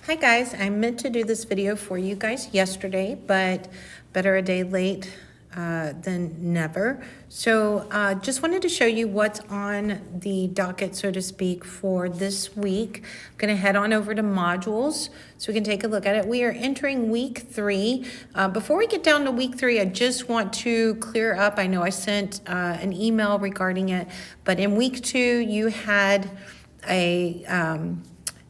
Hi guys, I meant to do this video for you guys yesterday, but better a day late than never. So just wanted to show you what's on the docket, so to speak, for this week. I'm gonna head on over to modules so we can take a look at it. We are entering week 3. Before we get down to week 3, I just want to clear up, I know I sent an email regarding it, but in week 2 you had a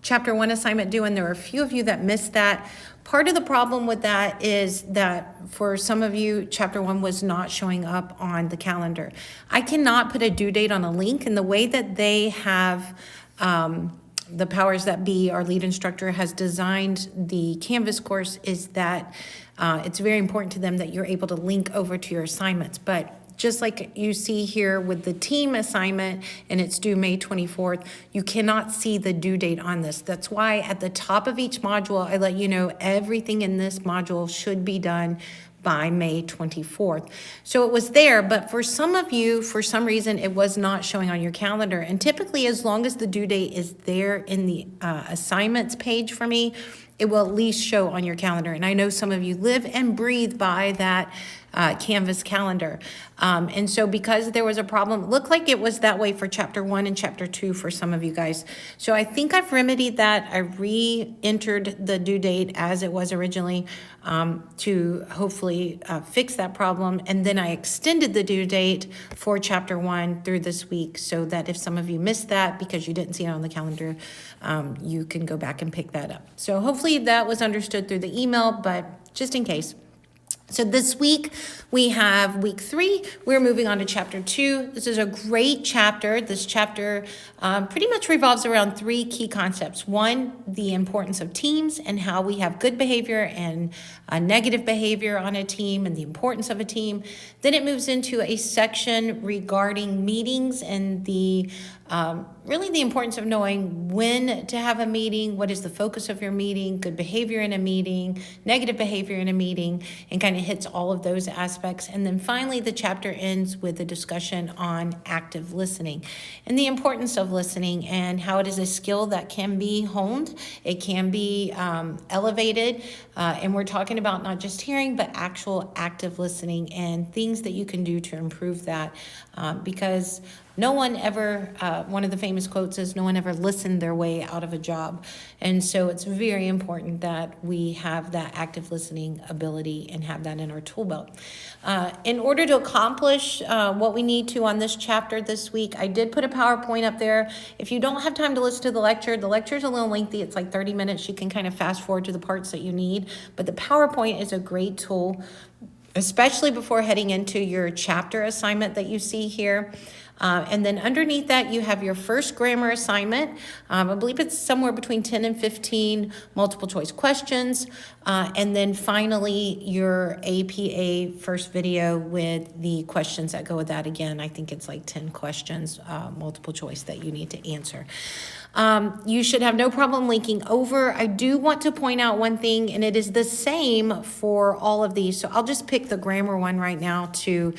Chapter 1 assignment due, and there are a few of you that missed that. Part of the problem with that is that for some of you, Chapter 1 was not showing up on the calendar. I cannot put a due date on a link, and the way that they have the powers that be, our lead instructor has designed the Canvas course, is that it's very important to them that you're able to link over to your assignments. But just like you see here with the team assignment and it's due May 24th, you cannot see the due date on this. That's why at the top of each module, I let you know everything in this module should be done by May 24th. So it was there, but for some of you, for some reason, it was not showing on your calendar. And typically, as long as the due date is there in the assignments page for me, it will at least show on your calendar. And I know some of you live and breathe by that Canvas calendar. And so because there was a problem, it looked like it was that way for Chapter 1 and Chapter 2 for some of you guys. So I think I've remedied that. I re-entered the due date as it was originally to hopefully fix that problem. And then I extended the due date for Chapter 1 through this week so that if some of you missed that because you didn't see it on the calendar, you can go back and pick that up. So hopefully that was understood through the email, but just in case. So this week we have week 3. We're moving on to chapter 2. This is a great chapter. This chapter pretty much revolves around 3 key concepts. 1, the importance of teams and how we have good behavior and negative behavior on a team and the importance of a team. Then it moves into a section regarding meetings and the really the importance of knowing when to have a meeting, what is the focus of your meeting, good behavior in a meeting, negative behavior in a meeting, and kind of hits all of those aspects. And then finally, the chapter ends with a discussion on active listening and the importance of listening and how it is a skill that can be honed. It can be elevated. And we're talking about not just hearing, but actual active listening and things that you can do to improve that because no one ever, one of the famous quotes is, no one ever listened their way out of a job. And so it's very important that we have that active listening ability and have that in our tool belt. In order to accomplish what we need to on this chapter this week, I did put a PowerPoint up there. If you don't have time to listen to the lecture is a little lengthy. It's like 30 minutes. You can kind of fast forward to the parts that you need. But the PowerPoint is a great tool, especially before heading into your chapter assignment that you see here. And then underneath that, you have your first grammar assignment. I believe it's somewhere between 10 and 15 multiple choice questions. And then finally, your APA first video with the questions that go with that. Again, I think it's like 10 questions, multiple choice that you need to answer. You should have no problem linking over. I do want to point out one thing, and it is the same for all of these. So I'll just pick the grammar one right now to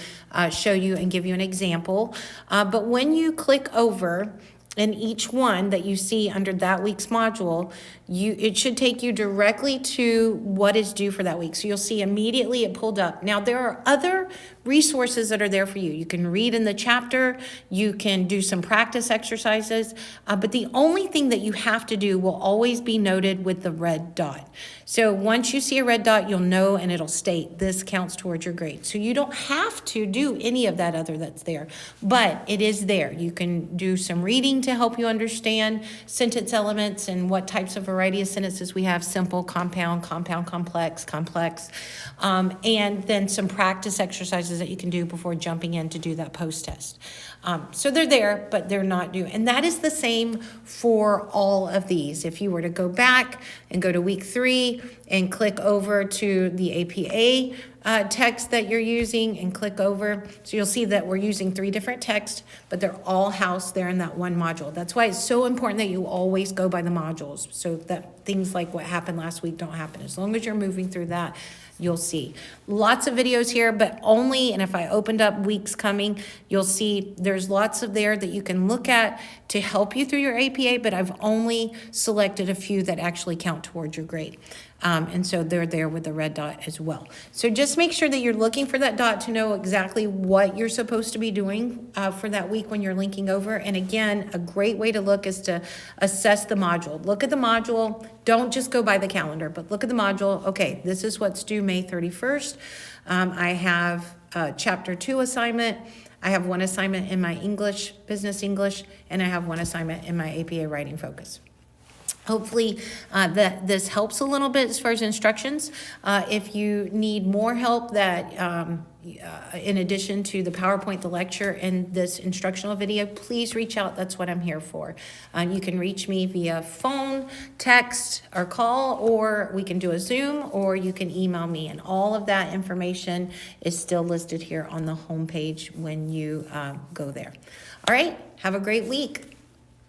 show you and give you an example. But when you click over in each one that you see under that week's module, it should take you directly to what is due for that week. So you'll see immediately it pulled up. Now there are other resources that are there for you. You can read in the chapter, you can do some practice exercises, but the only thing that you have to do will always be noted with the red dot. So once you see a red dot, you'll know and it'll state this counts towards your grade. So you don't have to do any of that other that's there, but it is there. You can do some reading to help you understand sentence elements and what types of variety of sentences we have: simple, compound, complex, and then some practice exercises that you can do before jumping in to do that post test. So they're there, but they're not due. And that is the same for all of these. If you were to go back and go to week 3 and click over to the APA text that you're using and click over, so you'll see that we're using 3 different texts, but they're all housed there in that one module. That's why it's so important that you always go by the modules so that things like what happened last week don't happen. As long as you're moving through that, you'll see lots of videos here, but only, and if I opened up weeks coming, you'll see there's there's lots of there that you can look at to help you through your APA, but I've only selected a few that actually count towards your grade. And so they're there with the red dot as well. So just make sure that you're looking for that dot to know exactly what you're supposed to be doing for that week when you're linking over. And again, a great way to look is to assess the module. Look at the module. Don't just go by the calendar, but look at the module. Okay, this is what's due May 31st. I have a chapter 2 assignment. I have one assignment in my English, business English, and I have one assignment in my APA writing focus. Hopefully that this helps a little bit as far as instructions. If you need more help that in addition to the PowerPoint, the lecture, and this instructional video, please reach out. That's what I'm here for. You can reach me via phone, text, or call, or we can do a Zoom, or you can email me. And all of that information is still listed here on the homepage when you go there. All right, have a great week.